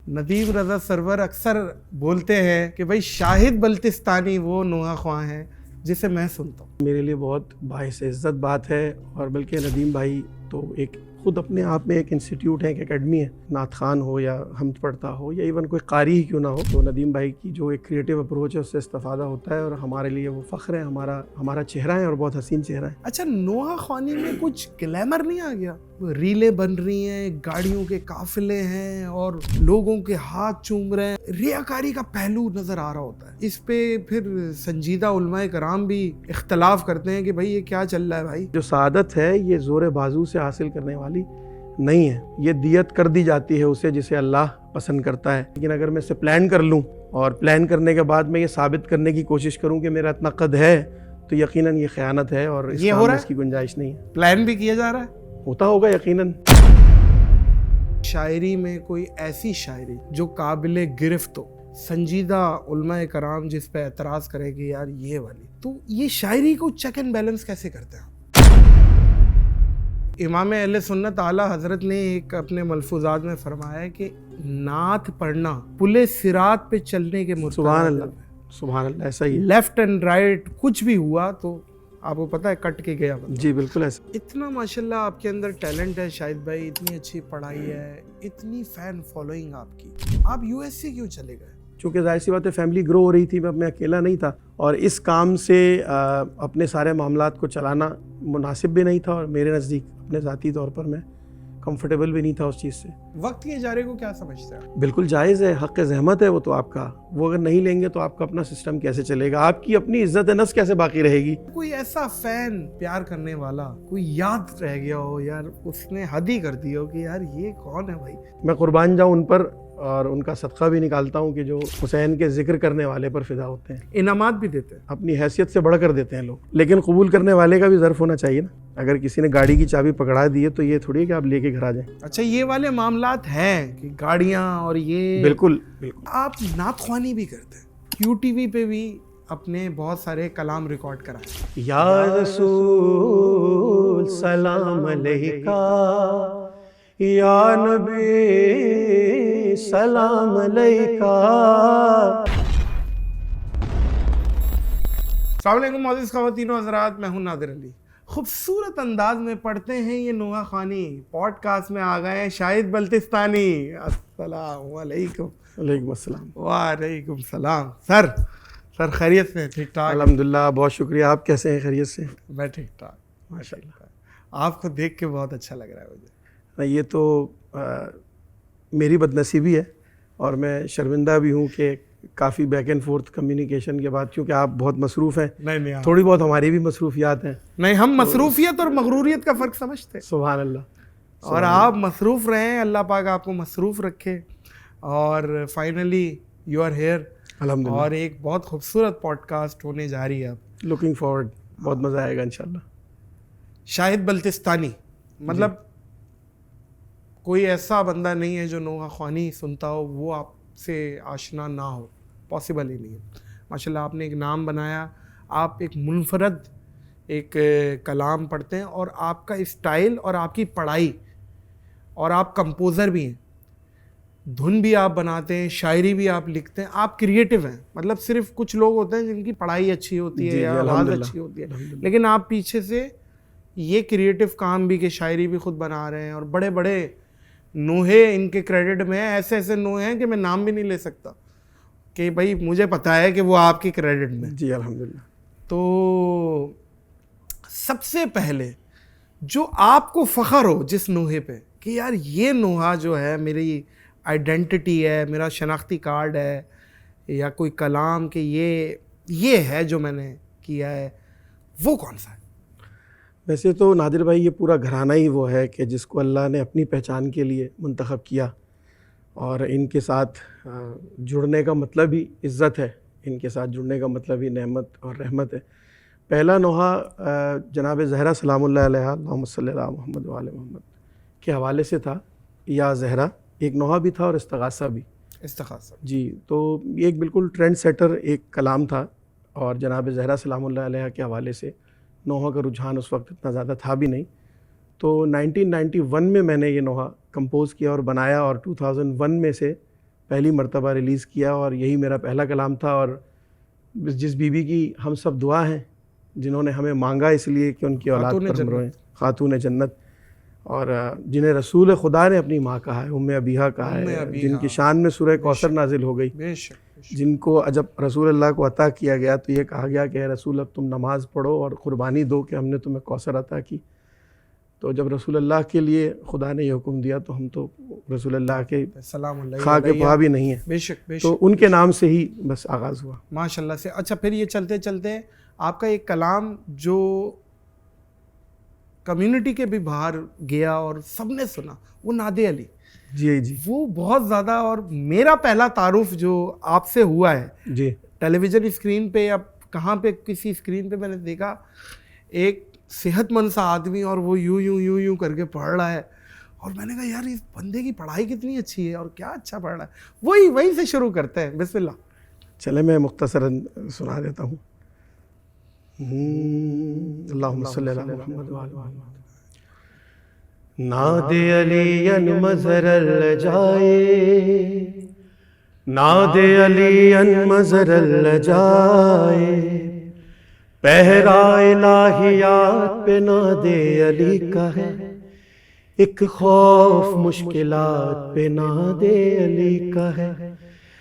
ندیم رضا سرور اکثر بولتے ہیں کہ بھائی شاہد بلتستانی وہ نوحہ خواں ہے جسے میں سنتا ہوں. میرے لیے بہت باعث عزت بات ہے، اور بلکہ ندیم بھائی تو ایک خود اپنے آپ میں ایک انسٹیٹیوٹ ہے، ایک اکیڈمی ہے. نعت خوان ہو یا حمد پڑھتا ہو یا ایون کوئی قاری ہی کیوں نہ ہو، تو ندیم بھائی کی جو ایک کریٹیو اپروچ ہے اس سے استفادہ ہوتا ہے، اور ہمارے لیے وہ فخر ہے، ہمارا چہرہ ہے اور بہت حسین چہرہ ہے. اچھا، نوحہ خوانی میں کچھ گلیمر نہیں آ گیا؟ ریلیں بن رہی ہیں، گاڑیوں کے قافلے ہیں اور لوگوں کے ہاتھ چوم رہے ہیں، ریاکاری کا پہلو نظر آ رہا ہوتا ہے. اس پہ پھر سنجیدہ علماء کرام بھی اختلاف کرتے ہیں کہ بھائی یہ کیا چل رہا ہے. بھائی جو سعادت ہے یہ زور بازو سے حاصل کرنے والی نہیں ہے، یہ دیت کر دی جاتی ہے اسے جسے اللہ پسند کرتا ہے. لیکن اگر میں اسے پلان کر لوں اور پلان کرنے کے بعد میں یہ ثابت کرنے کی کوشش کروں کہ میرا اتنا قد ہے، تو یقیناً یہ خیانت ہے اور اس کام میں اس کی گنجائش نہیں ہے. پلان بھی کیا جا رہا ہے، ہوتا ہوگا یقیناً. شاعری میں کوئی ایسی شاعری جو قابل گرفت ہو، سنجیدہ علماء کرام جس پہ اعتراض کرے کہ یار یہ والی، تو یہ شاعری کو چیک اینڈ بیلنس کیسے کرتے ہیں؟ امام اہل سنت اعلیٰ حضرت نے ایک اپنے ملفوظات میں فرمایا ہے کہ نعت پڑھنا پل صراط پہ چلنے کے مرتبہ. سبحان اللہ، سبحان اللہ، ایسا ہی. لیفٹ اینڈ رائٹ کچھ بھی ہوا تو آپ کو پتہ ہے کٹ کے گیا. جی بالکل ایسا. اتنا ماشاءاللہ آپ کے اندر ٹیلنٹ ہے شاہد بھائی، اتنی اچھی پڑھائی ہے، اتنی فین فالوئنگ آپ کی، آپ یو ایس سے کیوں چلے گئے؟ چونکہ ظاہر سی بات ہے فیملی گرو ہو رہی تھی، میں اکیلا نہیں تھا، اور اس کام سے اپنے سارے معاملات کو چلانا مناسب بھی نہیں تھا، اور میرے نزدیک اپنے ذاتی طور پر میں کمفرٹیبل بھی نہیں تھا اس چیز سے. وقت کے اجارے کو کیا سمجھتے ہیں؟ بالکل جائز ہے، حق زحمت ہے وہ تو آپ کا. وہ اگر نہیں لیں گے تو آپ کا اپنا سسٹم کیسے چلے گا؟ آپ کی اپنی عزت نفس کیسے باقی رہے گی؟ کوئی ایسا فین پیار کرنے والا کوئی یاد رہ گیا ہو یار، اس نے حد ہی کر دی ہو کہ یار یہ کون ہے بھائی؟ میں قربان جاؤں ان پر، اور ان کا صدقہ بھی نکالتا ہوں کہ جو حسین کے ذکر کرنے والے پر فدا ہوتے ہیں. انعامات بھی دیتے ہیں، اپنی حیثیت سے بڑھ کر دیتے ہیں لوگ، لیکن قبول کرنے والے کا بھی ظرف ہونا چاہیے نا. اگر کسی نے گاڑی کی چابی پکڑا دی ہے تو یہ تھوڑی ہے کہ آپ لے کے گھر آ جائیں. اچھا یہ والے معاملات ہیں کہ گاڑیاں اور یہ، بالکل بالکل. آپ نعت خوانی بھی کرتے ہیں، کیو ٹی وی پہ بھی اپنے بہت سارے کلام ریکارڈ کرائے. یا رسول سلام علیکہ، یا نبی سلام علیکہ. السلام علیکم معزز خواتین و حضرات، میں ہوں نادر علی. خوبصورت انداز میں پڑھتے ہیں یہ نوحہ خوانی. پوڈ کاسٹ میں آ گئے ہیں شاہد بلتستانی. السلام علیکم. وعلیکم السلام. وعلیکم السلام. سر خیریت سے؟ ٹھیک ٹھاک الحمدللہ، بہت شکریہ. آپ کیسے ہیں؟ خیریت سے؟ میں ٹھیک ٹھاک ماشاء اللہ. آپ کو دیکھ کے بہت اچھا لگ رہا ہے مجھے. یہ تو میری بد نصیبی ہے، اور میں شرمندہ بھی ہوں کہ کافی بیک اینڈ فورتھ کمیونیکیشن کے بعد، کیونکہ آپ بہت مصروف ہیں. نہیں تھوڑی بہت ہماری بھی مصروفیات ہیں. نہیں، ہم مصروفیت اور مغروریت کا فرق سمجھتے ہیں. سبحان اللہ. اور آپ مصروف رہیں، اللہ پاک آپ کو مصروف رکھے. اور فائنلی یو آر ہیئر، الحمدللہ. اور ایک بہت خوبصورت پوڈ کاسٹ ہونے جا رہی ہے اب. لوکنگ فارورڈ، بہت مزہ آئے گا انشاءاللہ. شاہد بلتستانی مطلب کوئی ایسا بندہ نہیں ہے جو نوحہ خوانی سنتا ہو وہ آپ سے آشنا نہ ہو، پاسبل ہی نہیں ہے. ماشاءاللہ آپ نے ایک نام بنایا، آپ ایک منفرد ایک کلام پڑھتے ہیں، اور آپ کا اسٹائل اور آپ کی پڑھائی، اور آپ کمپوزر بھی ہیں، دھن بھی آپ بناتے ہیں، شاعری بھی آپ لکھتے ہیں، آپ کریٹو ہیں. مطلب صرف کچھ لوگ ہوتے ہیں جن کی پڑھائی اچھی ہوتی ہے یا آواز اچھی ہوتی ہے، لیکن آپ پیچھے سے یہ کریٹو کام بھی کہ شاعری بھی خود بنا رہے ہیں. اور بڑے بڑے نوحے ان کے کریڈٹ میں ہیں، ایسے نوحے ہیں کہ میں نام بھی نہیں لے سکتا کہ بھائی مجھے پتا ہے کہ وہ آپ کے کریڈٹ میں. جی الحمدللہ. تو سب سے پہلے جو آپ کو فخر ہو جس نوحے پہ کہ یار یہ نوحہ جو ہے میری آئیڈینٹی ہے، میرا شناختی کارڈ ہے، یا کوئی کلام کہ یہ ہے جو میں نے کیا ہے، وہ کون سا ہے؟ ویسے تو نادر بھائی یہ پورا گھرانہ ہی وہ ہے کہ جس کو اللہ نے اپنی پہچان کے لیے منتخب کیا، اور ان کے ساتھ جڑنے کا مطلب ہی عزت ہے، ان کے ساتھ جڑنے کا مطلب ہی نعمت اور رحمت ہے. پہلا نوحہ جناب زہرا سلام اللہ علیہ، اللہم صلی علی محمد وعلی محمد کے حوالے سے تھا. یا زہرا ایک نوحہ بھی تھا اور استغاثہ بھی. استغاثہ جی، تو یہ ایک بالکل ٹرینڈ سیٹر ایک کلام تھا، اور جناب زہرا سلام اللہ علیہ کے حوالے سے نوحہ کا رجحان اس وقت اتنا زیادہ تھا بھی نہیں. تو 1991 میں نے یہ نوحہ کمپوز کیا اور بنایا، اور 2001 میں سے پہلی مرتبہ ریلیز کیا اور یہی میرا پہلا کلام تھا. اور جس بیوی کی ہم سب دعا ہیں, جنہوں نے ہمیں مانگا اس لیے کہ ان کی اولاد پر ہم روئیں, خاتون جنت, اور جنہیں رسول خدا نے اپنی ماں کہا ہے, ام ابیہا کہا ہے, جن کی شان میں سورہ کوثر نازل ہو گئی, جن کو جب رسول اللہ کو عطا کیا گیا تو یہ کہا گیا کہ اے رسول اب تم نماز پڑھو اور قربانی دو کہ ہم نے تمہیں کوثر عطا کی. تو جب رسول اللہ کے لیے خدا نے یہ حکم دیا تو ہم تو رسول اللہ کے خواہ کے پا بھی نہیں ہیں. بے شک تو ان کے نام سے ہی بس آغاز ہوا ماشاء اللہ سے. اچھا پھر یہ چلتے چلتے آپ کا ایک کلام جو کمیونٹی کے بھی باہر گیا اور سب نے سنا, وہ ناد علی. جی وہ بہت زیادہ, اور میرا پہلا تعارف جو آپ سے ہوا ہے جی ٹیلی ویژن اسکرین پہ یا کہاں پہ کسی اسکرین پہ میں نے دیکھا ایک صحت مند سا آدمی اور وہ یوں کر کے پڑھ رہا ہے, اور میں نے کہا یار اس بندے کی پڑھائی کتنی اچھی ہے اور کیا اچھا پڑھ رہا ہے. وہیں سے شروع کرتے ہیں. بسم اللہ. چلے میں مختصراً سنا دیتا ہوں. اللہم صلی علی محمد وعلی محمد. ناد علی مظہر الجائے, ناد علی مظہر الجائے, پہرا الہیات پہ ناد علی کا ہے, ایک خوف مشکلات پہ ناد علی کا ہے,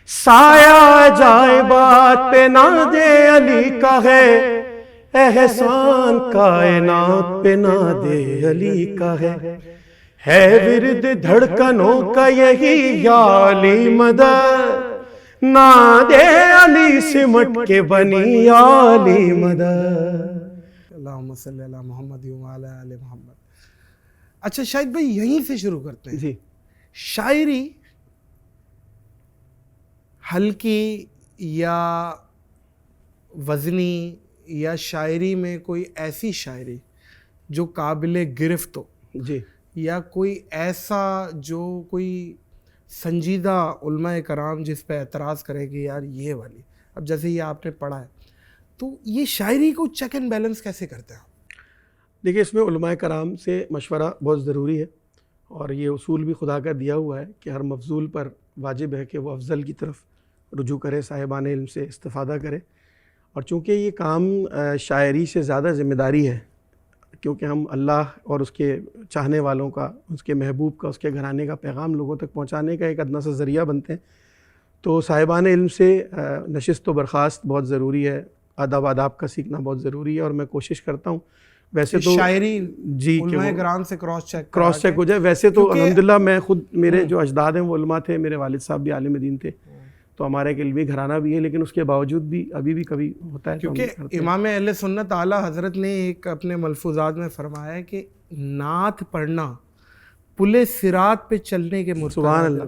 سایہ عجائبات پہ ناد علی کا ہے, احسان کائنات پہ ناد علی کا ہے ورد دھڑکنوں کا یہی یا علی مدد, ناد علی سمٹ کے بنی یا علی مدد. اللہم صلی علی محمد وعلی آل محمد. اچھا شاہد بھائی یہیں سے شروع کرتے ہیں. جی. شاعری ہلکی یا وزنی, یا شاعری میں کوئی ایسی شاعری جو قابل گرفت ہو, جی, یا کوئی ایسا جو کوئی سنجیدہ علماء کرام جس پہ اعتراض کرے کہ یار یہ والی, اب جیسے یہ آپ نے پڑھا ہے, تو یہ شاعری کو چیک اینڈ بیلنس کیسے کرتے ہیں؟ دیکھیے اس میں علماء کرام سے مشورہ بہت ضروری ہے, اور یہ اصول بھی خدا کا دیا ہوا ہے کہ ہر مفضول پر واجب ہے کہ وہ افضل کی طرف رجوع کرے, صاحبان علم سے استفادہ کرے. اور چونکہ یہ کام شاعری سے زیادہ ذمہ داری ہے, کیونکہ ہم اللہ اور اس کے چاہنے والوں کا, اس کے محبوب کا, اس کے گھرانے کا پیغام لوگوں تک پہنچانے کا ایک ادنا سا ذریعہ بنتے ہیں, تو صاحبان علم سے نشست و برخاست بہت ضروری ہے, آداب کا سیکھنا بہت ضروری ہے. اور میں کوشش کرتا ہوں ویسے تو شاعری جی علماء کرام سے کراس چیک ہو جائے. ویسے تو الحمدللہ میں خود, میرے جو اجداد ہیں وہ علماء تھے, میرے والد صاحب بھی عالم دین تھے, تو ہمارا ایک علمی گھرانہ بھی ہے, لیکن اس کے باوجود بھی ابھی بھی کبھی ہوتا ہے. کیونکہ امام اہل سنت اعلیٰ حضرت نے ایک اپنے ملفوظات میں فرمایا ہے کہ نعت پڑھنا پل صراط پہ چلنے کے مرتبہ. سبحان اللہ,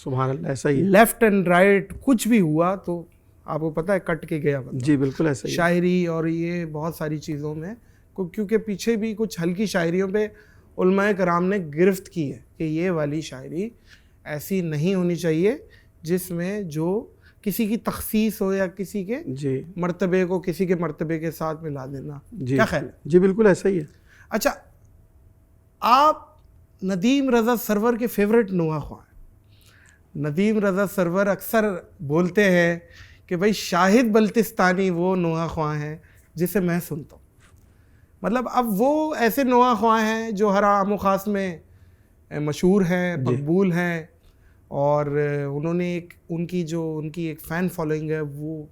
سبحان اللہ, ایسا ہی ہے. لیفٹ اینڈ رائٹ کچھ بھی ہوا تو آپ کو پتہ ہے کٹ کے گیا بندہ. جی بالکل ایسا ہی. شاعری اور یہ بہت ساری چیزوں میں, کیونکہ پیچھے بھی کچھ ہلکی شاعریوں پہ علماء کرام نے گرفت کی ہے کہ یہ والی شاعری ایسی نہیں ہونی چاہیے جس میں جو کسی کی تخصیص ہو یا کسی کے جی مرتبے کو کسی کے مرتبے کے ساتھ ملا دینا. جی کیا خیال ہے؟ جی بالکل ایسا ہی ہے. اچھا آپ ندیم رضا سرور کے فیوریٹ نوحہ خواہ ہیں. ندیم رضا سرور اکثر بولتے ہیں کہ بھائی شاہد بلتستانی وہ نوحہ خواہ ہیں جسے میں سنتا ہوں. مطلب اب وہ ایسے نوحہ خواہ ہیں جو ہر عام و خاص میں مشہور ہیں, مقبول ہیں, اور انہوں نے ان کی ایک فین فالوئنگ ہے وہ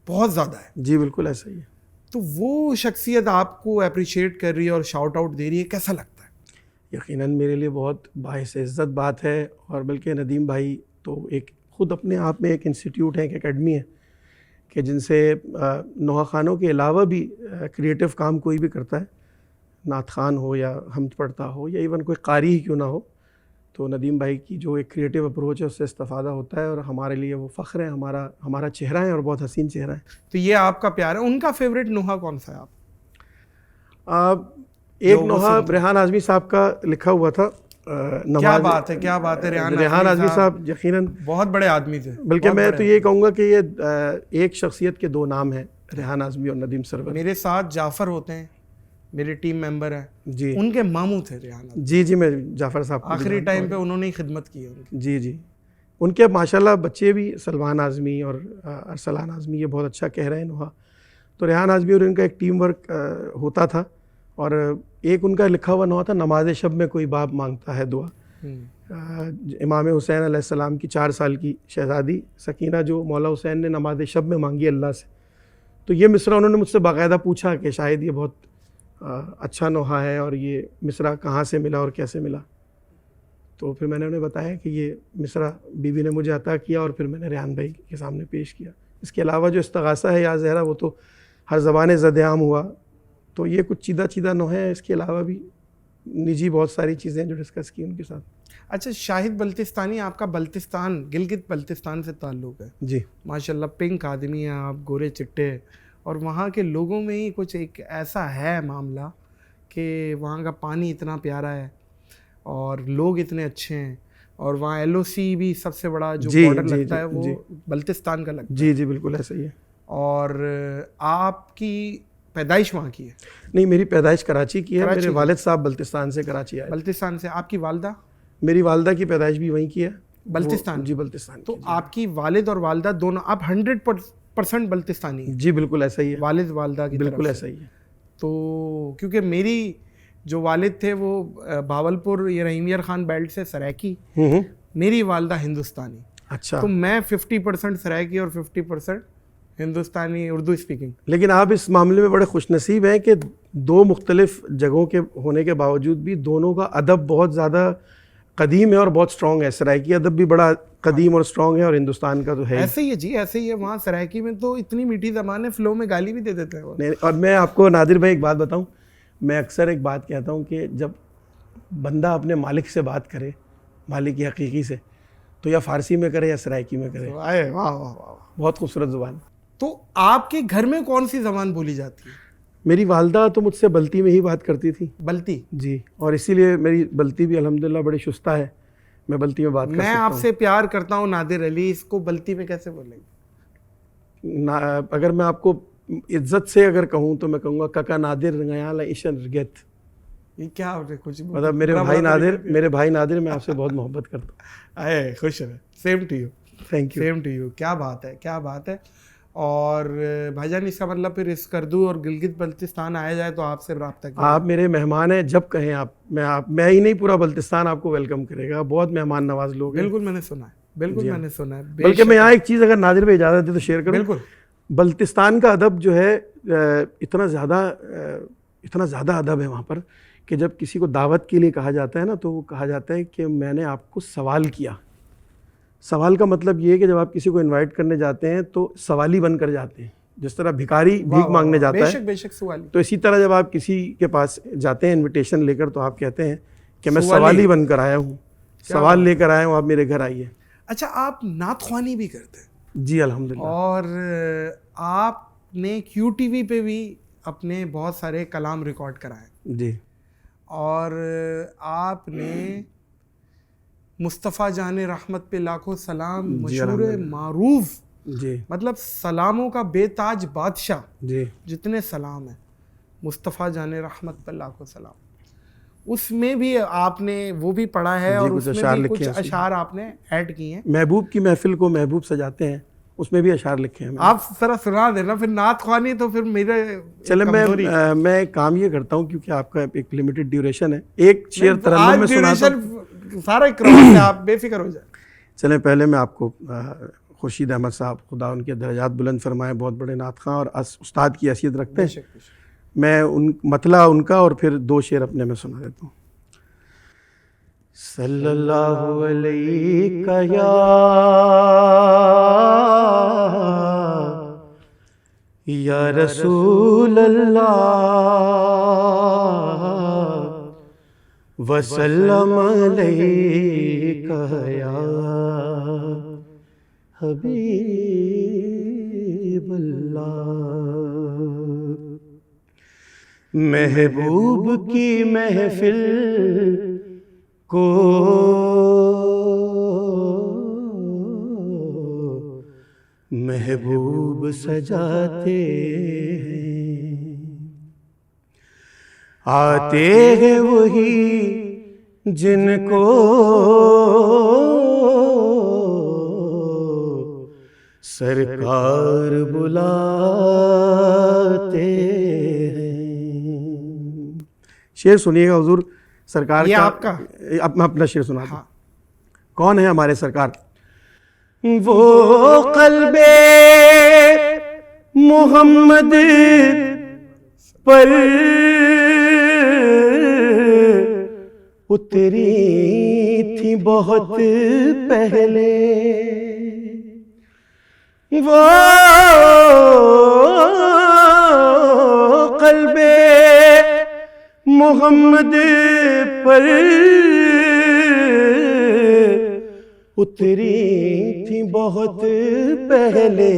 بہت زیادہ ہے. جی بالکل ایسا ہی ہے. تو وہ شخصیت آپ کو اپریشیٹ کر رہی ہے اور شاؤٹ آؤٹ دے رہی ہے, کیسا لگتا ہے؟ یقیناً میرے لیے بہت باعث عزت بات ہے. اور بلکہ ندیم بھائی تو ایک خود اپنے آپ میں ایک انسٹیٹیوٹ ہے, ایک اکیڈمی ہے کہ جن سے نوحہ خانوں کے علاوہ بھی کریٹو کام کوئی بھی کرتا ہے, نعت خوان ہو یا حمد پڑھتا ہو یا ایون کوئی قاری ہی کیوں نہ ہو, تو ندیم بھائی کی جو ایک کریٹو اپروچ ہے اس سے استفادہ ہوتا ہے, اور ہمارے لیے وہ فخر ہے, ہمارا چہرہ ہے, اور بہت حسین چہرہ ہے. تو یہ آپ کا پیار ہے. ان کا فیوریٹ نوحہ کون سا ہے آپ؟ ایک نوحہ ریحان اعظمی صاحب کا لکھا ہوا تھا. کیا بات ہے, کیا بات ہے. ریحان اعظمی صاحب یقیناً بہت بڑے آدمی تھے. بلکہ میں تو یہ کہوں گا کہ یہ ایک شخصیت کے دو نام ہیں, ریحان اعظمی اور ندیم سرور. میرے ساتھ جعفر ہوتے ہیں, میرے ٹیم ممبر ہیں, جی ان کے ماموں تھے ریحان. جی میں جعفر صاحب آخری ٹائم پہ انہوں نے ہی خدمت کی ہے. جی ان کے ماشاءاللہ بچے بھی سلمان اعظمی اور ارسلان اعظمی یہ بہت اچھا کہہ رہے ہیں نوحہ. تو ریحان اعظمی اور ان کا ایک ٹیم ورک ہوتا تھا, اور ایک ان کا لکھا ہوا نوحہ تھا, نماز شب میں کوئی باپ مانگتا ہے دعا. امام حسین علیہ السلام کی 4 سال کی شہزادی سکینہ جو مولا حسین نے نماز شب میں مانگی اللہ سے. تو یہ مصرع انہوں نے مجھ سے باقاعدہ پوچھا کہ شاید یہ بہت اچھا نوحہ ہے, اور یہ مصرع کہاں سے ملا اور کیسے ملا. تو پھر میں نے انہیں بتایا کہ یہ مصرع بیوی نے مجھے عطا کیا, اور پھر میں نے ریحان بھائی کے سامنے پیش کیا. اس کے علاوہ جو استغاثہ ہے یا زہرا وہ تو ہر زبان زد عام ہوا. تو یہ کچھ چیدہ نوحے ہیں, اس کے علاوہ بھی نجی بہت ساری چیزیں جو ڈسکس کی ان کے ساتھ. اچھا شاہد بلتستانی, آپ کا بلتستان گلگت بلتستان سے تعلق ہے جی ماشاءاللہ, پنک آدمی ہیں آپ, گورے چٹے, اور وہاں کے لوگوں میں ہی کچھ ایک ایسا ہے معاملہ کہ وہاں کا پانی اتنا پیارا ہے اور لوگ اتنے اچھے ہیں, اور وہاں ایل او سی بھی سب سے بڑا جو بارڈر لگتا ہے وہ بلتستان کا لگتا ہے. جی جی بالکل ایسا ہی ہے. اور آپ کی پیدائش وہاں کی ہے؟ نہیں, میری پیدائش کراچی کی ہے. میرے والد صاحب بلتستان سے کراچی آئے. بلتستان سے. آپ کی والدہ؟ میری والدہ کی پیدائش بھی وہیں کی ہے, بلتستان. جی بلتستان. تو آپ کی والد اور والدہ دونوں, آپ 100% بلتستانی ہیں؟ جی بالکل ایسا ہی ہے. والد والدہ کی بالکل ایسا ہی ہے. تو کیونکہ میری جو والد تھے وہ بھاولپور یہ رحیم یار خان بیلٹ سے سرائکی, میری والدہ ہندوستانی. اچھا. تو میں 50% سرائکی اور 50% ہندوستانی اردو اسپیکنگ. لیکن آپ اس معاملے میں بڑے خوش نصیب ہیں کہ 2 مختلف جگہوں کے ہونے کے باوجود بھی دونوں کا ادب بہت زیادہ قدیم ہے اور بہت سٹرونگ ہے. سرائکی ادب بھی بڑا قدیم اور سٹرونگ ہے, اور ہندوستان کا تو ہے. ایسے ہی ہے جی, ایسے ہی ہے. وہاں سرائکی میں تو اتنی میٹھی زبان ہے, فلو میں گالی بھی دے دیتے ہیں. اور میں آپ کو نادر بھائی ایک بات بتاؤں, میں اکثر ایک بات کہتا ہوں کہ جب بندہ اپنے مالک سے بات کرے, مالک حقیقی سے, تو یا فارسی میں کرے یا سرائکی میں کرے. واہ واہ واہ, بہت خوبصورت زبان. تو آپ کے گھر میں کون سی زبان بولی جاتی ہے؟ میری والدہ تو مجھ سے بلتی میں ہی بات کرتی تھی. بلتی؟ جی. اور اسی لیے میری بلتی بھی الحمدللہ بڑی شستہ ہے, میں بلتی میں بات کر سکتا ہوں. میں آپ سے پیار کرتا ہوں نادر علی, اس کو بلتی میں کیسے بولیں گے؟ اگر میں آپ کو عزت سے اگر کہوں تو میں کہوں گا ککا نادر غیال عشن رگت. یہ کیا کچھ مطلب میرے بھائی نادر میں آپ سے بہت محبت کرتا ہوں. اے خوش ہے. Same to you. Thank you. Same to you. کیا بات ہے, کیا بات ہے. اور بھائی جان اس کا مطلب پھر اس کردو اور گلگت بلتستان آیا جائے تو آپ سے رابطہ کیا؟ آپ میرے مہمان ہیں, جب کہیں آپ, میں ہی نہیں پورا بلتستان آپ کو ویلکم کرے گا. بہت مہمان نواز لوگ ہیں. بالکل میں نے سنا ہے, بالکل میں نے سنا ہے. بلکہ میں یہاں ایک چیز اگر نادر بھائی اجازت دے تو شیئر کروں. بالکل. بلتستان کا ادب جو ہے اتنا زیادہ ادب ہے وہاں پر کہ جب کسی کو دعوت کے لیے کہا جاتا ہے نا, تو وہ کہا جاتا ہے کہ میں نے آپ کو سوال کیا. سوال کا مطلب یہ ہے کہ جب آپ کسی کو انوائٹ کرنے جاتے ہیں تو سوالی بن کر جاتے ہیں, جس طرح بھکاری بھیک مانگنے جاتا ہے. بے شک سوالی. تو اسی طرح جب آپ کسی کے پاس جاتے ہیں انویٹیشن لے کر, تو آپ کہتے ہیں کہ میں سوالی بن کر آیا ہوں, سوال لے کر آیا ہوں, آپ میرے گھر آئیے. اچھا, آپ نعت خوانی بھی کرتے ہیں؟ جی الحمدللہ. اور آپ نے کیو ٹی وی پہ بھی اپنے بہت سارے کلام ریکارڈ کرائے. جی. اور آپ نے مصطفیٰ جان رحمت پہ لاکھوں سلام, مشہور معروف, جی مطلب سلاموں کا بے تاج بادشاہ, جی جتنے سلام ہیں, مصطفیٰ جان رحمت پہ لاکھوں سلام, اس میں بھی آپ نے وہ بھی پڑھا ہے, اور اس میں بھی کچھ اشعار آپ نے ایڈ کیے ہیں. محبوب کی محفل کو محبوب سجاتے ہیں, اس میں بھی اشعار لکھے ہیں. آپ ذرا سنا دینا پھر نعت خوانی, تو پھر میرے چلے میں کام یہ کرتا ہوں کیونکہ آپ کا ایک لمیٹڈ ڈیوریشن ہے, ایک شعر ترنم میں سناتا ہوں. سارا اکرام ہے, آپ بے فکر ہو جائیں. چلیں پہلے میں آپ کو خورشید احمد صاحب, خدا ان کے درجات بلند فرمائے, بہت بڑے نعت خواں اور استاد کی حیثیت رکھتے ہیں. میں مطلع ان کا اور پھر 2 شعر اپنے میں سنا دیتا ہوں. صلی اللہ علیہ یا رسول اللہ وسلم علیک یا حبیب اللہ. محبوب کی محفل کو محبوب سجاتے ہیں, آتے ہیں وہی جن کو سرکار بلاتے ہیں. شعر سنیے گا حضور سرکار یہ کا. آپ کا؟ اب میں اپنا شعر سناتا ہوں. ہاں. کون ہے ہمارے سرکار؟ وہ قلب محمد پر اتری تھی بہت پہلے، وہ قلب محمد پر اتری تھی بہت پہلے.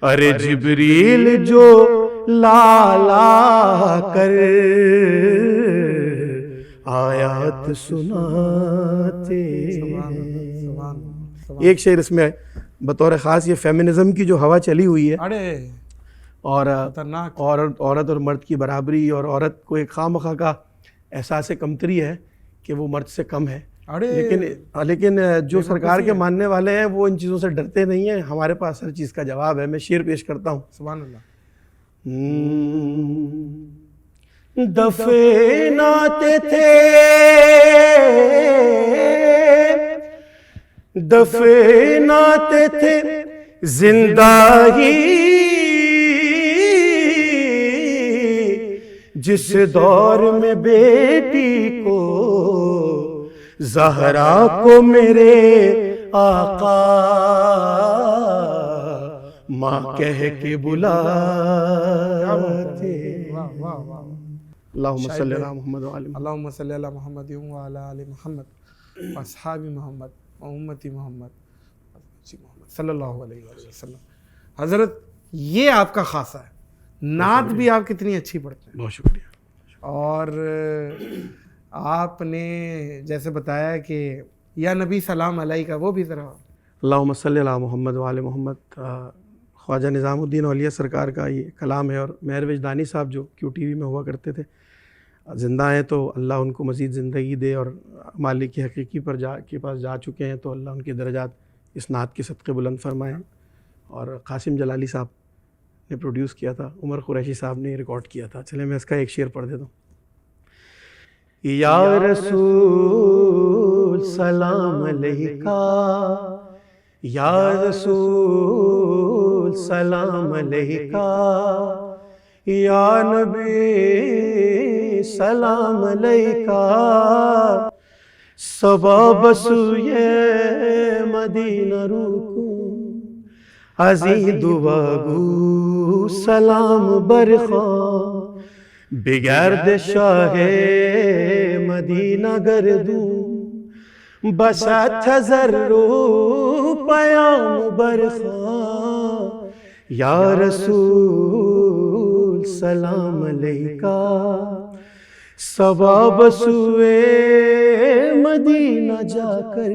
ارے جبریل جو لالا کر آیات سناتے ہیں. ایک شعر اس میں بطور خاص یہ فیمنزم کی جو ہوا چلی ہوئی ہے ارے اور خطرناک. عورت اور مرد کی برابری اور عورت کو ایک خواہ مخواہ کا احساس کمتری ہے کہ وہ مرد سے کم ہے. لیکن جو سرکار کے ماننے والے ہیں وہ ان چیزوں سے ڈرتے نہیں ہیں. ہمارے پاس ہر چیز کا جواب ہے. میں شعر پیش کرتا ہوں. سبحان اللہ. دفن آتے تھے دفن آتے تھے زندہ ہی، جس دور میں بیٹی کو زہرا کو میرے آقا ماں کہہ کے بلاتے. اللہم صلی علی محمد وعلی محمد. اللہم صلی علی محمد وعلی آل محمد واصحاب محمد وامت محمد صلی اللہ علیہ وسلم. حضرت یہ آپ کا خاصہ ہے. نعت بھی آپ کتنی اچھی پڑھتے ہیں. بہت شکریہ. اور آپ نے جیسے بتایا کہ یا نبی سلام علیہ کا وہ بھی ذرا. اللہم صلی علی محمد وعلی محمد. خواجہ نظام الدین اولیاء سرکار کا یہ کلام ہے. اور مہر وجدانی صاحب جو کیو ٹی وی میں ہوا کرتے تھے زندہ ہیں تو اللہ ان کو مزید زندگی دے، اور مالک حقیقی پر کے پاس جا چکے ہیں تو اللہ ان کے درجات اس نعت کے صدقے بلند فرمائیں. اور قاسم جلالی صاحب نے پروڈیوس کیا تھا، عمر قریشی صاحب نے ریکارڈ کیا تھا. چلیں میں اس کا ایک شعر پڑھ دیتا ہوں. یا رسول سلام علیکہ، یا رسول سلام علیکہ، یا نبی سلام علیکہ، صبا بسوی مدینہ روکوں، ازی دعا گو سلام برخواں، بگرد شاہ مدینہ گردوں، بسا تذرو پیام برخواں، یا رسول سلام علیکہ، صبا بسوئے مدینہ جا کر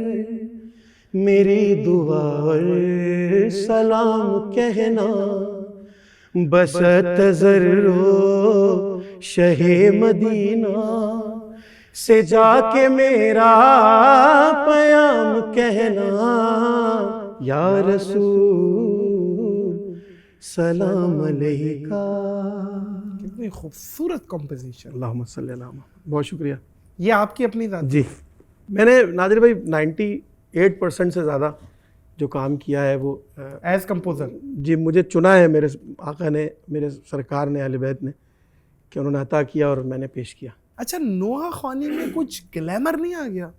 میری دعا اور سلام کہنا، بس تذرو شہ مدینہ سے جا کے میرا پیام کہنا، یا رسول سلام علیکہ. کتنی خوبصورت کمپوزیشن. اللہم صلی اللہ علیہ. بہت شکریہ. یہ آپ کی اپنی ذات؟ جی میں نے نادر بھائی 98% سے زیادہ جو کام کیا ہے وہ ایز کمپوزر. جی مجھے چنا ہے میرے آقا نے، میرے سرکار نے، اہل بیت نے، کہ انہوں نے عطا کیا اور میں نے پیش کیا. اچھا نوحہ خوانی میں کچھ گلیمر نہیں آ گیا؟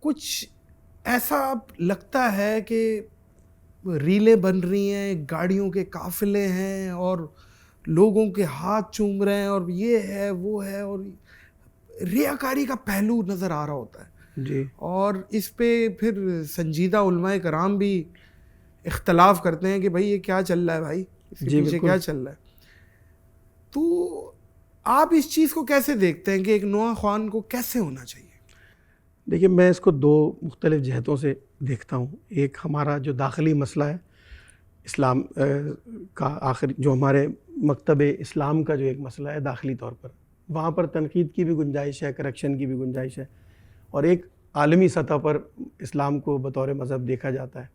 کچھ ایسا لگتا ہے کہ ریلیں بن رہی ہیں، گاڑیوں کے قافلے ہیں اور لوگوں کے ہاتھ چوم رہے ہیں اور یہ ہے وہ ہے، اور ریاکاری کا پہلو نظر آ رہا ہوتا ہے. جی. اور اس پہ پھر سنجیدہ علماء کرام بھی اختلاف کرتے ہیں کہ بھائی یہ کیا چل رہا ہے، بھائی اس کے پیچھے کیا چل رہا ہے. تو آپ اس چیز کو کیسے دیکھتے ہیں کہ ایک نوحہ خوان کو کیسے ہونا چاہیے؟ دیکھیے میں اس کو دو مختلف جہتوں سے دیکھتا ہوں. ایک ہمارا جو داخلی مسئلہ ہے اسلام کا، آخری جو ہمارے مکتب اسلام کا جو ایک مسئلہ ہے داخلی طور پر، وہاں پر تنقید کی بھی گنجائش ہے، کریکشن کی بھی گنجائش ہے. اور ایک عالمی سطح پر اسلام کو بطور مذہب دیکھا جاتا ہے.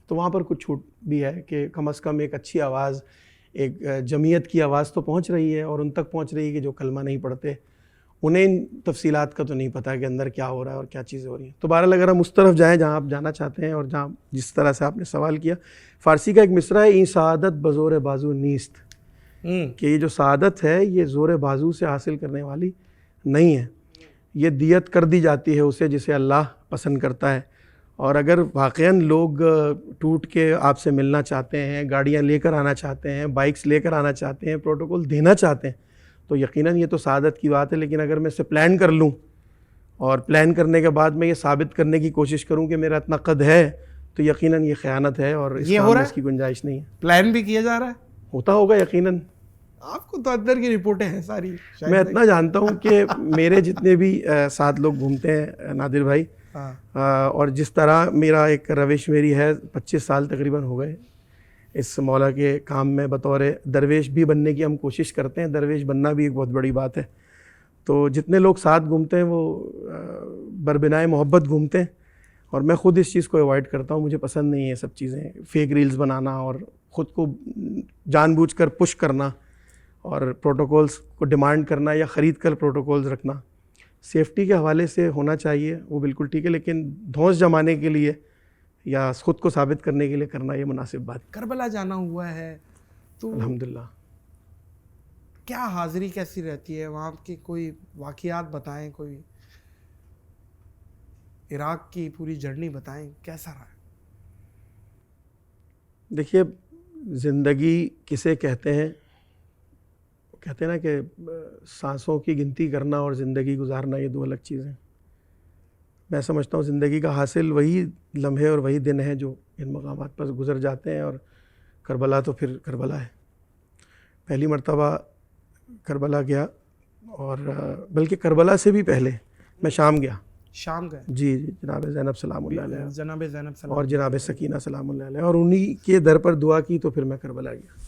تو وہاں پر کچھ چھوٹ بھی ہے کہ کم از کم ایک اچھی آواز، ایک جمعیت کی آواز تو پہنچ رہی ہے، اور ان تک پہنچ رہی ہے کہ جو کلمہ نہیں پڑھتے، انہیں ان تفصیلات کا تو نہیں پتہ کہ اندر کیا ہو رہا ہے اور کیا چیزیں ہو رہی ہیں. تو بہرحال اگر ہم اس طرف جائیں جہاں آپ جانا چاہتے ہیں، اور جہاں جس طرح سے آپ نے سوال کیا، فارسی کا ایک مصرع ہے، این سعادت بزور بازو نیست، کہ یہ جو سعادت ہے یہ زور بازو سے حاصل کرنے والی نہیں ہے، یہ دیت کر دی جاتی ہے اسے جسے اللہ پسند کرتا ہے. اور اگر واقعاً لوگ ٹوٹ کے آپ سے ملنا چاہتے ہیں، گاڑیاں لے کر آنا چاہتے ہیں، بائکس لے کر آنا چاہتے ہیں، پروٹوکول دینا چاہتے ہیں، تو یقیناً یہ تو سعادت کی بات ہے. لیکن اگر میں اسے پلان کر لوں اور پلان کرنے کے بعد میں یہ ثابت کرنے کی کوشش کروں کہ میرا اتنا قد ہے، تو یقیناً یہ خیانت ہے اور اس کام میں اس کی گنجائش نہیں ہے. پلان بھی کیا جا رہا ہے، ہوتا ہوگا یقیناً. آپ کو تو اندر کی رپورٹیں ہیں ساری. میں اتنا جانتا ہوں کہ میرے جتنے بھی ساتھ لوگ گھومتے ہیں نادر بھائی، اور جس طرح میرا ایک روش میری ہے، 25 سال تقریباً ہو گئے اس مولا کے کام میں بطور درویش بھی بننے کی ہم کوشش کرتے ہیں. درویش بننا بھی ایک بہت بڑی بات ہے. تو جتنے لوگ ساتھ گھومتے ہیں وہ بربنائے محبت گھومتے ہیں، اور میں خود اس چیز کو ایوائڈ کرتا ہوں. مجھے پسند نہیں ہے یہ سب چیزیں، فیک ریلز بنانا اور خود کو جان بوجھ کر پش کرنا اور پروٹوکولز کو ڈیمانڈ کرنا یا خرید کر پروٹوکولز رکھنا. سیفٹی کے حوالے سے ہونا چاہیے وہ بالکل ٹھیک ہے، لیکن دھونس جمانے کے لیے یا خود کو ثابت کرنے کے لیے کرنا یہ مناسب بات. کربلا جانا ہوا ہے تو الحمدللہ. کیا حاضری کیسی رہتی ہے وہاں کی؟ کوئی واقعات بتائیں، کوئی عراق کی پوری جرنی بتائیں، کیسا رہا؟ دیکھیے، زندگی کسے کہتے ہیں نا کہ سانسوں کی گنتی کرنا اور زندگی گزارنا یہ دو الگ چیزیں. میں سمجھتا ہوں زندگی کا حاصل وہی لمحے اور وہی دن ہیں جو ان مقامات پر گزر جاتے ہیں، اور کربلا تو پھر کربلا ہے. پہلی مرتبہ کربلا گیا، اور بلکہ کربلا سے بھی پہلے میں شام گیا. شام گئے؟ جی جناب زینب سلام اللہ علیہ، جناب زینب سلام اور جناب سکینہ سلام اللہ علیہ، اور انہی کے در پر دعا کی تو پھر میں کربلا گیا.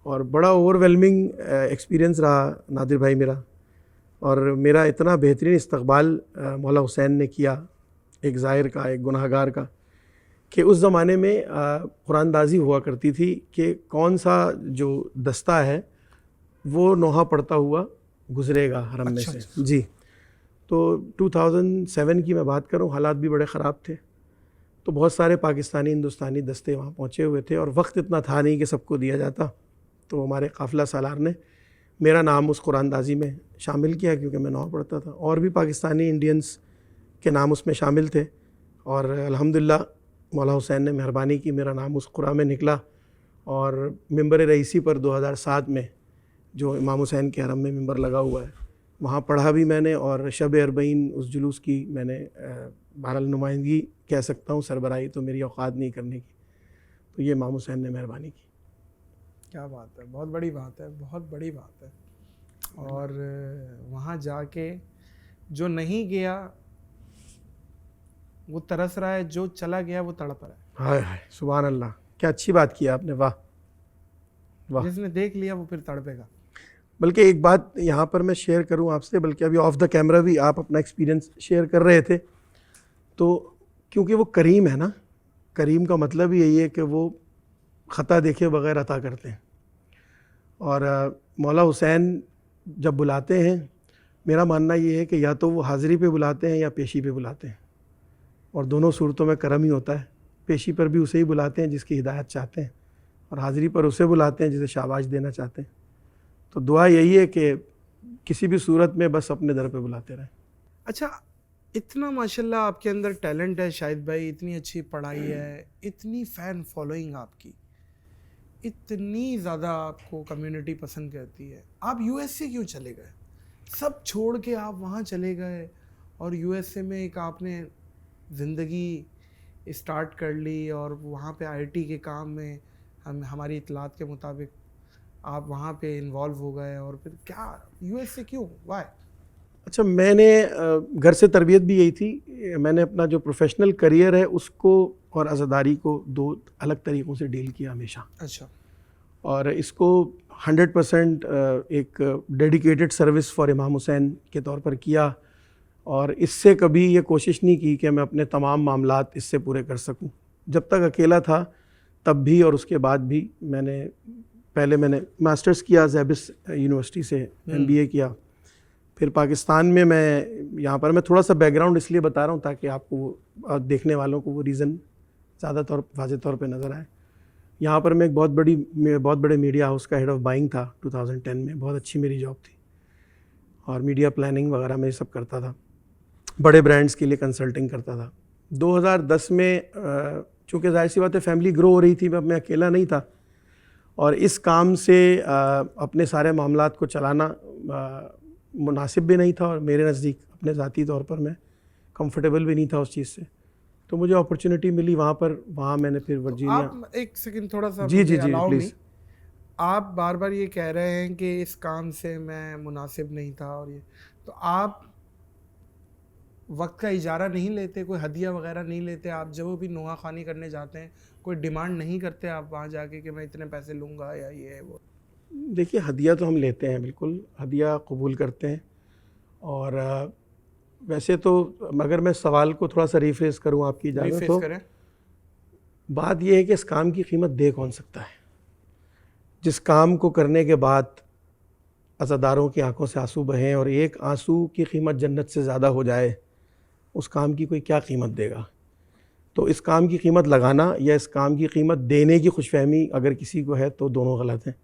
اور بڑا اوور ویلمنگ ایکسپیرینس رہا نادر بھائی میرا، اور میرا اتنا بہترین استقبال مولا حسین نے کیا، ایک زائر کا، ایک گناہ گار کا، کہ اس زمانے میں قرآن دازی ہوا کرتی تھی کہ کون سا جو دستہ ہے وہ نوحہ پڑھتا ہوا گزرے گا حرم میں سے. جی، تو 2007 کی میں بات کروں، حالات بھی بڑے خراب تھے، تو بہت سارے پاکستانی ہندوستانی دستے وہاں پہنچے ہوئے تھے، اور وقت اتنا تھا نہیں کہ سب کو دیا جاتا. تو ہمارے قافلہ سالار نے میرا نام اس قرآن دازی میں شامل کیا کیونکہ میں نوحہ پڑھتا تھا، اور بھی پاکستانی انڈینس کے نام اس میں شامل تھے، اور الحمدللہ مولا حسین نے مہربانی کی، میرا نام اس قرآن میں نکلا. اور ممبر رئیسی پر 2007 میں جو امام حسین کے حرم میں ممبر لگا ہوا ہے وہاں پڑھا بھی میں نے، اور شب اربعین اس جلوس کی میں نے بہرحال نمائندگی کہہ سکتا ہوں، سربراہی تو میری اوقات نہیں کرنے کی، تو یہ امام حسین نے مہربانی کی. کیا بات ہے، بہت بڑی بات ہے، بہت بڑی بات ہے. اور وہاں جا کے جو نہیں گیا وہ ترس رہا ہے، جو چلا گیا وہ تڑپ رہا ہے. ہائے ہائے، سبحان اللہ، کیا اچھی بات کی آپ نے، واہ واہ. جس نے دیکھ لیا وہ پھر تڑپے گا. بلکہ ایک بات یہاں پر میں شیئر کروں آپ سے، بلکہ ابھی آف دا کیمرہ بھی آپ اپنا ایکسپیرینس شیئر کر رہے تھے، تو کیونکہ وہ کریم ہے نا، کریم کا مطلب یہی ہے کہ وہ خطا دیکھے بغیر عطا کرتے ہیں. اور مولا حسین جب بلاتے ہیں، میرا ماننا یہ ہے کہ یا تو وہ حاضری پہ بلاتے ہیں یا پیشی پہ بلاتے ہیں، اور دونوں صورتوں میں کرم ہی ہوتا ہے. پیشی پر بھی اسے ہی بلاتے ہیں جس کی ہدایت چاہتے ہیں، اور حاضری پر اسے بلاتے ہیں جسے شاباش دینا چاہتے ہیں. تو دعا یہی ہے کہ کسی بھی صورت میں بس اپنے در پہ بلاتے رہیں. اچھا، اتنا ماشاءاللہ آپ کے اندر ٹیلنٹ ہے شاہد بھائی، اتنی اچھی پڑھائی ہے، اتنی فین فالوئنگ آپ کی، اتنی زیادہ آپ کو کمیونٹی پسند کرتی ہے، آپ یو ایس اے کیوں چلے گئے؟ سب چھوڑ کے آپ وہاں چلے گئے، اور یو ایس اے میں ایک آپ نے زندگی اسٹارٹ کر لی، اور وہاں پہ آئی ٹی کے کام میں ہماری اطلاعات کے مطابق آپ وہاں پہ انوالو ہو گئے، اور پھر کیا یو ایس اے کیوں، وائی؟ اچھا، میں نے گھر سے تربیت بھی یہی تھی. میں نے اپنا جو پروفیشنل کریئر ہے اس کو اور عزاداری کو دو الگ طریقوں سے ڈیل کیا ہمیشہ. اچھا. اور اس کو 100% ایک ڈیڈیکیٹڈ سروس فار امام حسین کے طور پر کیا، اور اس سے کبھی یہ کوشش نہیں کی کہ میں اپنے تمام معاملات اس سے پورے کر سکوں. جب تک اکیلا تھا تب بھی اور اس کے بعد بھی میں نے ماسٹرز کیا زیبس یونیورسٹی سے MBA کیا. پھر پاکستان میں یہاں پر میں تھوڑا سا بیک گراؤنڈ اس لیے بتا رہا ہوں تاکہ آپ کو وہ دیکھنے والوں کو وہ ریزن زیادہ واضح طور پہ نظر آئے. یہاں پر میں ایک بہت بڑے میڈیا ہاؤس کا ہیڈ آف بائنگ تھا 2010 میں. بہت اچھی میری جاب تھی اور میڈیا پلاننگ وغیرہ میں یہ سب کرتا تھا, بڑے برانڈز کے لیے کنسلٹنگ کرتا تھا. 2010 میں چونکہ ظاہر سی بات ہے فیملی گرو ہو رہی تھی, میں اکیلا نہیں تھا اور اس کام سے اپنے سارے معاملات کو چلانا مناسب بھی نہیں تھا اور میرے نزدیک اپنے ذاتی طور پر میں کمفرٹیبل بھی نہیں تھا اس چیز سے. تو مجھے اپرچونٹی ملی وہاں میں نے پھر ورجینیا. آپ ایک سیکنڈ تھوڑا سا جی پلیز. آپ بار بار یہ کہہ رہے ہیں کہ اس کام سے میں مناسب نہیں تھا اور یہ, تو آپ وقت کا اجارہ نہیں لیتے, کوئی ہدیہ وغیرہ نہیں لیتے آپ جب بھی نوحہ خوانی کرنے جاتے ہیں؟ کوئی ڈیمانڈ نہیں کرتے آپ وہاں جا کے کہ میں اتنے پیسے لوں گا یا یہ وہ؟ دیکھیے ہدیہ تو ہم لیتے ہیں, بالکل ہدیہ قبول کرتے ہیں. اور ویسے تو اگر میں سوال کو تھوڑا سا ریفریز کروں آپ کی اجازت تو بات یہ ہے کہ اس کام کی قیمت دے کون سکتا ہے. جس کام کو کرنے کے بعد عزاداروں کی آنکھوں سے آنسو بہیں اور ایک آنسو کی قیمت جنت سے زیادہ ہو جائے, اس کام کی کوئی کیا قیمت دے گا؟ تو اس کام کی قیمت لگانا یا اس کام کی قیمت دینے کی خوش فہمی اگر کسی کو ہے تو دونوں غلط ہیں.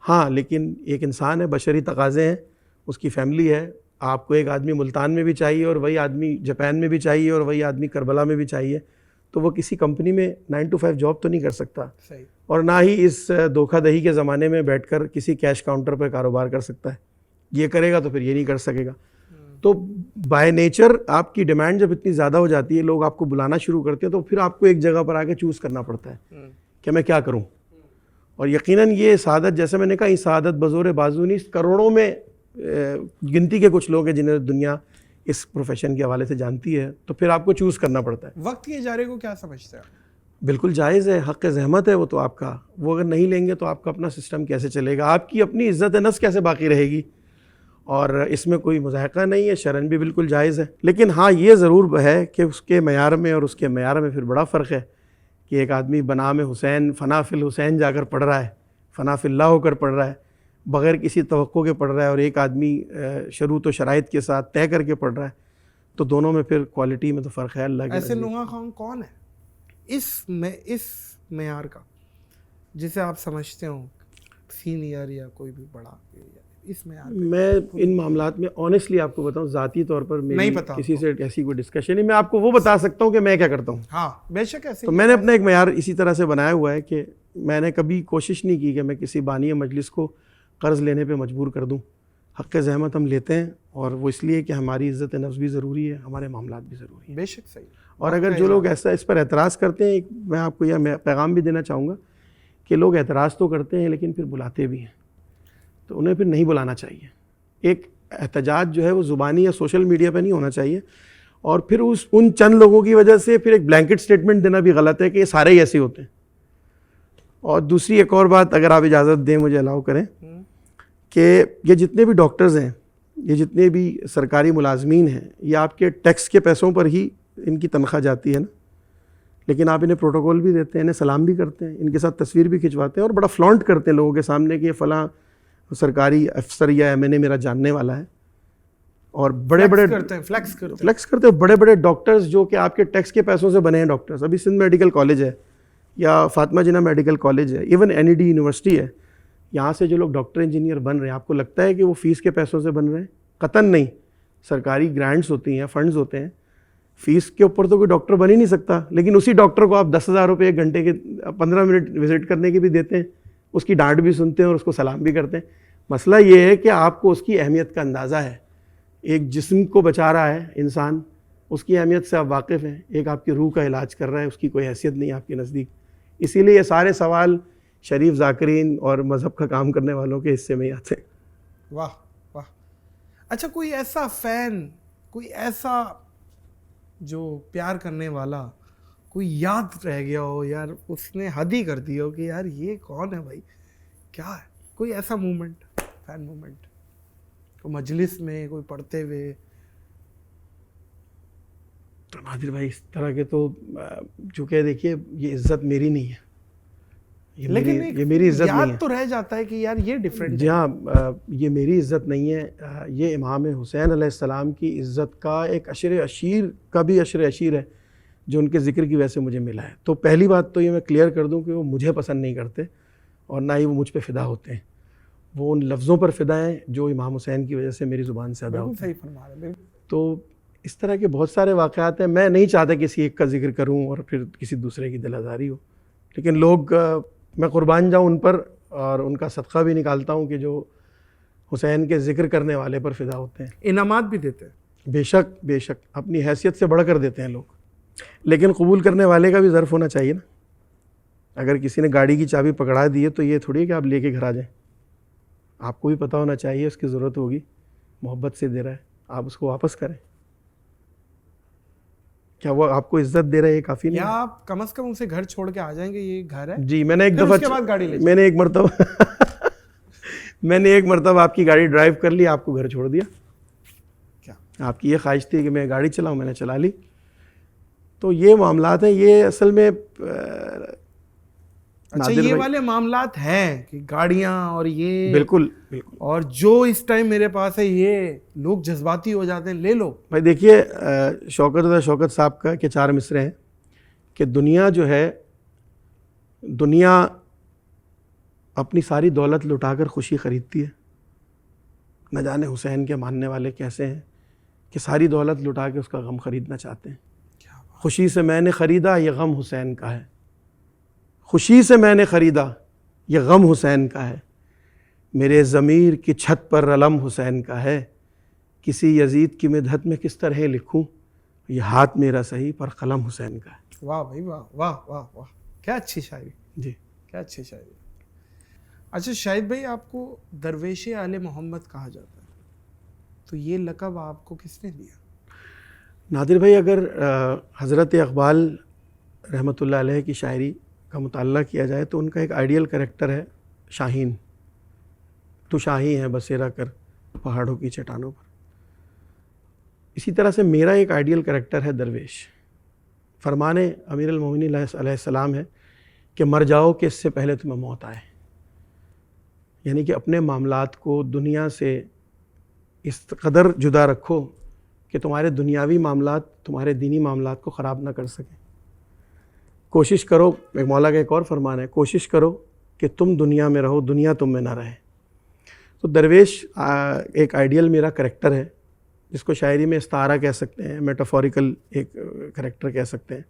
ہاں لیکن ایک انسان ہے, بشری تقاضے ہیں, اس کی فیملی ہے. آپ کو ایک آدمی ملتان میں بھی چاہیے اور وہی آدمی جاپان میں بھی چاہیے اور وہی آدمی کربلا میں بھی چاہیے. تو وہ کسی کمپنی میں 9 to 5 جاب تو نہیں کر سکتا, اور نہ ہی اس دھوکہ دہی کے زمانے میں بیٹھ کر کسی کیش کاؤنٹر پہ کاروبار کر سکتا ہے. یہ کرے گا تو پھر یہ نہیں کر سکے گا. تو بائی نیچر آپ کی ڈیمانڈ جب اتنی زیادہ ہو جاتی ہے, لوگ آپ کو بلانا شروع کرتے ہیں, تو پھر آپ کو ایک جگہ پر آ کے چوز کرنا پڑتا ہے کہ میں کیا کروں. اور یقیناً یہ سعادت, جیسے میں نے کہا, یہ سعادت بزور بازو نہیں, کروڑوں میں گنتی کے کچھ لوگ ہیں جنہیں دنیا اس پروفیشن کے حوالے سے جانتی ہے. تو پھر آپ کو چوز کرنا پڑتا ہے. وقت کے اجارے کو کیا سمجھتے ہیں؟ بالکل جائز ہے, حق زحمت ہے وہ تو آپ کا. وہ اگر نہیں لیں گے تو آپ کا اپنا سسٹم کیسے چلے گا, آپ کی اپنی عزت نفس کیسے باقی رہے گی؟ اور اس میں کوئی مضاحقہ نہیں ہے, شرعاً بھی بالکل جائز ہے. لیکن ہاں یہ ضرور ہے کہ اس کے معیار میں اور اس کے معیار میں پھر بڑا فرق ہے کہ ایک آدمی بنام حسین فنا فی الحسین جا کر پڑھ رہا ہے, فنا فی اللہ ہو کر پڑھ رہا ہے, بغیر کسی توقع کے پڑھ رہا ہے, اور ایک آدمی شروط و شرائط کے ساتھ طے کر کے پڑھ رہا ہے. تو دونوں میں پھر کوالٹی میں تو فرق ہے. اللہ کے ایسے نوحہ خوان کون ہے اس معیار کا جسے آپ سمجھتے ہوں سینئر یا کوئی بھی بڑا؟ اس معیار میں ان معاملات میں آنیسٹلی آپ کو بتاؤں, ذاتی طور پر میری کسی سے ایسی کوئی ڈسکشن نہیں. میں آپ کو وہ بتا سکتا ہوں کہ میں کیا کرتا ہوں. ہاں بے شک ایسے. تو میں نے اپنا ایک معیار اسی طرح سے بنایا ہوا ہے کہ میں نے کبھی کوشش نہیں کی کہ میں کسی بانی مجلس کو قرض لینے پہ مجبور کر دوں. حق زحمت ہم لیتے ہیں, اور وہ اس لیے کہ ہماری عزت نفس بھی ضروری ہے, ہمارے معاملات بھی ضروری ہیں. بے شک صحیح. اور اگر جو لوگ ایسا اس پر اعتراض کرتے ہیں, میں آپ کو یہ پیغام بھی دینا چاہوں گا کہ لوگ اعتراض تو کرتے ہیں لیکن پھر بلاتے بھی ہیں, تو انہیں پھر نہیں بلانا چاہیے. ایک احتجاج جو ہے وہ زبانی یا سوشل میڈیا پہ نہیں ہونا چاہیے, اور پھر ان چند لوگوں کی وجہ سے پھر ایک بلینکٹ سٹیٹمنٹ دینا بھی غلط ہے کہ یہ سارے ہی ایسے ہوتے ہیں. اور دوسری ایک اور بات اگر آپ اجازت دیں, مجھے الاؤ کریں, کہ یہ جتنے بھی ڈاکٹرز ہیں, یہ جتنے بھی سرکاری ملازمین ہیں, یہ آپ کے ٹیکس کے پیسوں پر ہی ان کی تنخواہ جاتی ہے نا, لیکن آپ انہیں پروٹوکول بھی دیتے ہیں, انہیں سلام بھی کرتے ہیں, ان کے ساتھ تصویر بھی کھنچواتے ہیں, اور بڑا فلانٹ کرتے ہیں لوگوں کے سامنے کہ یہ فلاں سرکاری افسر یا MNA میرا جاننے والا ہے. اور بڑے بڑے فلیکس کرتے ہیں بڑے بڑے ڈاکٹرز جو کہ آپ کے ٹیکس کے پیسوں سے بنے ہیں ڈاکٹرز. ابھی سندھ میڈیکل کالج ہے یا فاطمہ جناح میڈیکل کالج ہے, ایون NED یونیورسٹی ہے, یہاں سے جو لوگ ڈاکٹر انجینئر بن رہے ہیں, آپ کو لگتا ہے کہ وہ فیس کے پیسوں سے بن رہے ہیں؟ قطعاً نہیں. سرکاری گرانٹس ہوتی ہیں, فنڈز ہوتے ہیں, فیس کے اوپر تو کوئی ڈاکٹر بن ہی نہیں سکتا. لیکن اسی ڈاکٹر کو آپ 10,000 روپے ایک گھنٹے کے 15 منٹ وزٹ کرنے کے بھی دیتے ہیں, اس کی ڈانٹ بھی سنتے ہیں اور اس کو سلام بھی کرتے ہیں. مسئلہ یہ ہے کہ آپ کو اس کی اہمیت کا اندازہ ہے. ایک جسم کو بچا رہا ہے انسان, اس کی اہمیت سے آپ واقف ہیں. ایک آپ کی روح کا علاج کر رہا ہے, اس کی کوئی حیثیت نہیں آپ کے نزدیک. اسی لیے یہ سارے سوال شریف ذاکرین اور مذہب کا کام کرنے والوں کے حصے میں ہی آتے ہیں. واہ واہ. اچھا کوئی ایسا فین, کوئی ایسا جو پیار کرنے والا کوئی یاد رہ گیا ہو یار, اس نے حد ہی کر دی ہو کہ یار یہ کون ہے بھائی, کیا ہے, کوئی ایسا مومنٹ, فین مومنٹ, کوئی مجلس میں کوئی پڑھتے ہوئے؟ نادر بھائی اس طرح کے تو چونکہ دیکھیے یہ عزت میری نہیں ہے، لیکن یہ میری عزت نہیں ہے، یاد تو رہ جاتا ہے کہ یار یہ ڈیفرنٹ جی ہاں، یہ میری عزت نہیں ہے، یہ امام حسین علیہ السلام کی عزت کا ایک عشر عشیر کا بھی عشر عشیر ہے جو ان کے ذکر کی وجہ سے مجھے ملا ہے. تو پہلی بات تو یہ میں کلیئر کر دوں کہ وہ مجھے پسند نہیں کرتے اور نہ ہی وہ مجھ پہ فدا ہوتے ہیں، وہ ان لفظوں پر فدا ہیں جو امام حسین کی وجہ سے میری زبان سے ادا ہوتے ہیں. صحیح فرما رہے ہیں. تو اس طرح کے بہت سارے واقعات ہیں، میں نہیں چاہتا کسی ایک کا ذکر کروں اور پھر کسی دوسرے کی دل آزاری ہو، لیکن لوگ میں قربان جاؤں ان پر اور ان کا صدقہ بھی نکالتا ہوں کہ جو حسین کے ذکر کرنے والے پر فدا ہوتے ہیں. انعامات بھی دیتے ہیں. بے شک بے شک، اپنی حیثیت سے بڑھ کر دیتے ہیں لوگ، لیکن قبول کرنے والے کا بھی ظرف ہونا چاہیے نا. اگر کسی نے گاڑی کی چابی پکڑا دی ہے تو یہ تھوڑی ہے کہ آپ لے کے گھر آ جائیں، آپ کو بھی پتہ ہونا چاہیے اس کی ضرورت ہوگی، محبت سے دے رہا ہے، آپ اس کو واپس کریں. کیا وہ آپ کو عزت دے رہا ہے یہ کافی نہیں؟ یا آپ کم از کم اسے گھر چھوڑ کے آ جائیں گے، یہ گھر ہے. جی میں نے ایک پھر دفعہ اس کے بعد گاڑی لے میں نے ایک مرتبہ آپ کی گاڑی ڈرائیو کر لی، آپ کو گھر چھوڑ دیا. کیا آپ کی یہ خواہش تھی کہ میں گاڑی چلاؤں، میں نے چلا لی. تو یہ معاملات ہیں، یہ اصل میں اچھا یہ والے معاملات ہیں کہ گاڑیاں اور یہ بالکل بالکل، اور جو اس ٹائم میرے پاس ہے یہ لوگ جذباتی ہو جاتے ہیں، لے لو. بھائی دیکھیے شوکت صاحب کا کہ 4 مصرے ہیں کہ دنیا جو ہے، دنیا اپنی ساری دولت لٹا کر خوشی خریدتی ہے. نہ جانے حسین کے ماننے والے کیسے ہیں کہ ساری دولت لٹا کے اس کا غم خریدنا چاہتے ہیں. خوشی سے میں نے خریدا یہ غم حسین کا ہے، خوشی سے میں نے خریدا یہ غم حسین کا ہے، میرے ضمیر کی چھت پر علم حسین کا ہے، کسی یزید کی مدحت میں کس طرح لکھوں یہ ہاتھ میرا صحیح پر قلم حسین کا ہے. واہ بھائی واہ واہ واہ واہ، کیا اچھی شاعری، جی کیا اچھی شاعری. اچھا شاہد بھائی، آپ کو درویش آل محمد کہا جاتا ہے، تو یہ لقب آپ کو کس نے دیا؟ نادر بھائی اگر حضرت اقبال رحمۃ اللہ علیہ کی شاعری کا مطالعہ کیا جائے تو ان کا ایک آئیڈیل کریکٹر ہے شاہین. تو شاہی ہیں بسیرا کر پہاڑوں کی چٹانوں پر. اسی طرح سے میرا ایک آئیڈیل کریکٹر ہے درویش. فرمان امیر المومنین علیہ السلام ہے کہ مر جاؤ کہ اس سے پہلے تمہیں موت آئے. یعنی کہ اپنے معاملات کو دنیا سے اس قدر جدا رکھو کہ تمہارے دنیاوی معاملات تمہارے دینی معاملات کو خراب نہ کر سکیں. کوشش کرو، ایک مولا کا ایک اور فرمان ہے، کوشش کرو کہ تم دنیا میں رہو، دنیا تم میں نہ رہے. تو درویش ایک آئیڈیل میرا کریکٹر ہے جس کو شاعری میں استعارہ کہہ سکتے ہیں، میٹافوریکل ایک کریکٹر کہہ سکتے ہیں.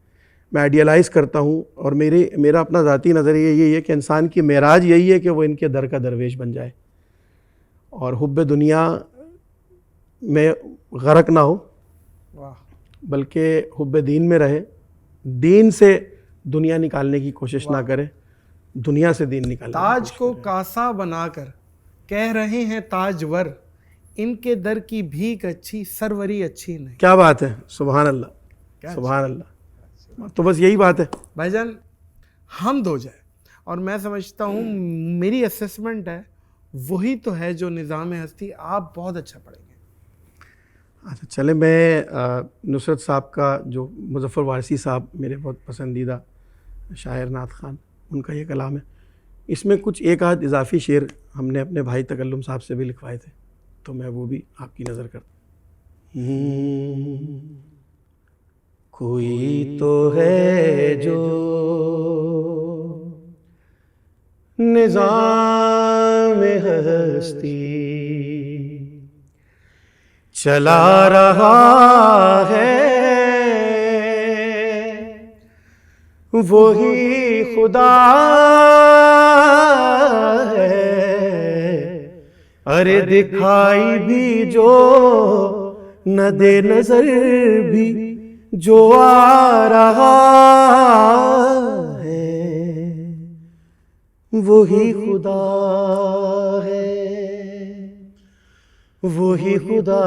میں آئیڈیلائز کرتا ہوں اور میرا اپنا ذاتی نظریہ یہی ہے کہ انسان کی معراج یہی ہے کہ وہ ان کے در کا درویش بن جائے اور حب دنیا میں غرق نہ ہو، بلکہ حب دین میں رہے، دین سے دنیا نکالنے کی کوشش نہ کرے، دنیا سے دین نکالنے کی تاج کوشش کو کرے. کاسا بنا کر کہہ رہے ہیں تاجور، ان کے در کی بھیک اچھی سروری اچھی نہیں. کیا بات ہے، سبحان اللہ سبحان اللہ. تو بس یہی بات ہے بھائی جان، حمد ہو جائے. اور میں سمجھتا ہوں میری اسیسمنٹ ہے وہی تو ہے جو نظام ہستی آپ بہت اچھا پڑھیں گے. اچھا چلے، میں نصرت صاحب کا جو مظفر وارثی صاحب میرے بہت پسندیدہ شاعر نعت خوان، ان کا یہ کلام ہے، اس میں کچھ ایک آدھ اضافی شعر ہم نے اپنے بھائی تکلم صاحب سے بھی لکھوائے تھے، تو میں وہ بھی آپ کی نظر کرتا ہوں. کوئی تو ہے جو نظام ہستی چلا رہا ہے، وہی خدا ہے. ارے دکھائی بھی جو نہ دے نظر بھی جو آ رہا ہے، وہی خدا ہے، وہی خدا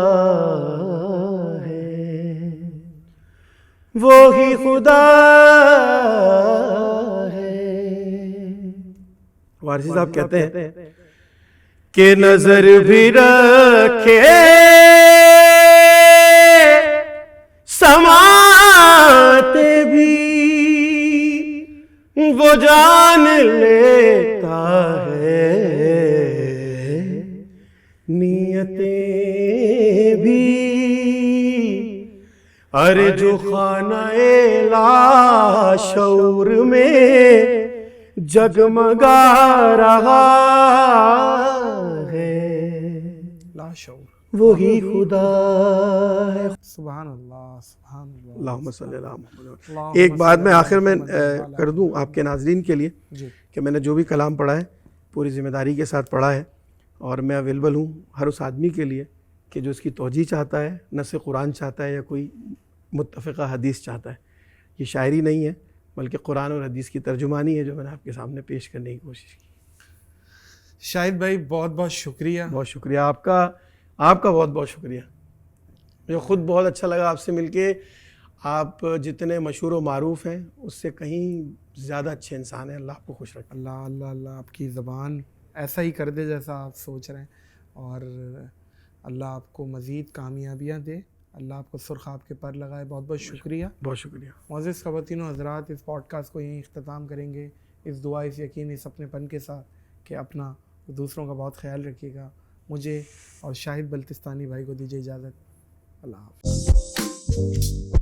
ہے، وہی خدا ہے. وارثی صاحب کہتے ہیں کہ نظر بھی رکھے سما وہ جان لیتا ہے نیتیں بھی، ارے جو خانہ لاشعور میں جگمگا رہا ہے، لاشعور وہی خدا ہے۔ سبحان اللہ سبحان اللہ اللہم صلی اللہ محمد۔ اللہم ایک بات میں صلی آخر میں محمد کر دوں آپ کے ناظرین کے لیے جی کہ میں نے جو بھی کلام پڑھا ہے پوری ذمہ داری کے ساتھ پڑھا ہے، اور میں اویلیبل ہوں ہر اس آدمی کے لیے کہ جو اس کی توجیہ چاہتا ہے، نص قرآن چاہتا ہے یا کوئی متفقہ حدیث چاہتا ہے۔ یہ شاعری نہیں ہے بلکہ قرآن اور حدیث کی ترجمانی ہے جو میں نے آپ کے سامنے پیش کرنے کی کوشش کی۔ شاہد بھائی بہت بہت شکریہ۔ بہت شکریہ آپ کا بہت بہت شکریہ۔ مجھے خود بہت اچھا لگا آپ سے مل کے۔ آپ جتنے مشہور و معروف ہیں اس سے کہیں زیادہ اچھے انسان ہیں۔ اللہ آپ کو خوش رکھے۔ اللہ اللہ اللہ آپ کی زبان ایسا ہی کر دے جیسا آپ سوچ رہے ہیں، اور اللہ آپ کو مزید کامیابیاں دے، اللہ آپ کو سرخ آپ کے پر لگائے۔ بہت بہت شکریہ۔ بہت شکریہ۔ معزز خواتین و حضرات، اس پوڈ کاسٹ کو یہیں اختتام کریں گے، اس دعا، اس یقین، اس اپنے پن کے ساتھ کہ اپنا دوسروں کا بہت خیال رکھیے گا۔ مجھے اور شاہد بلتستانی بھائی کو دیجیے اجازت۔ اللہ حافظ۔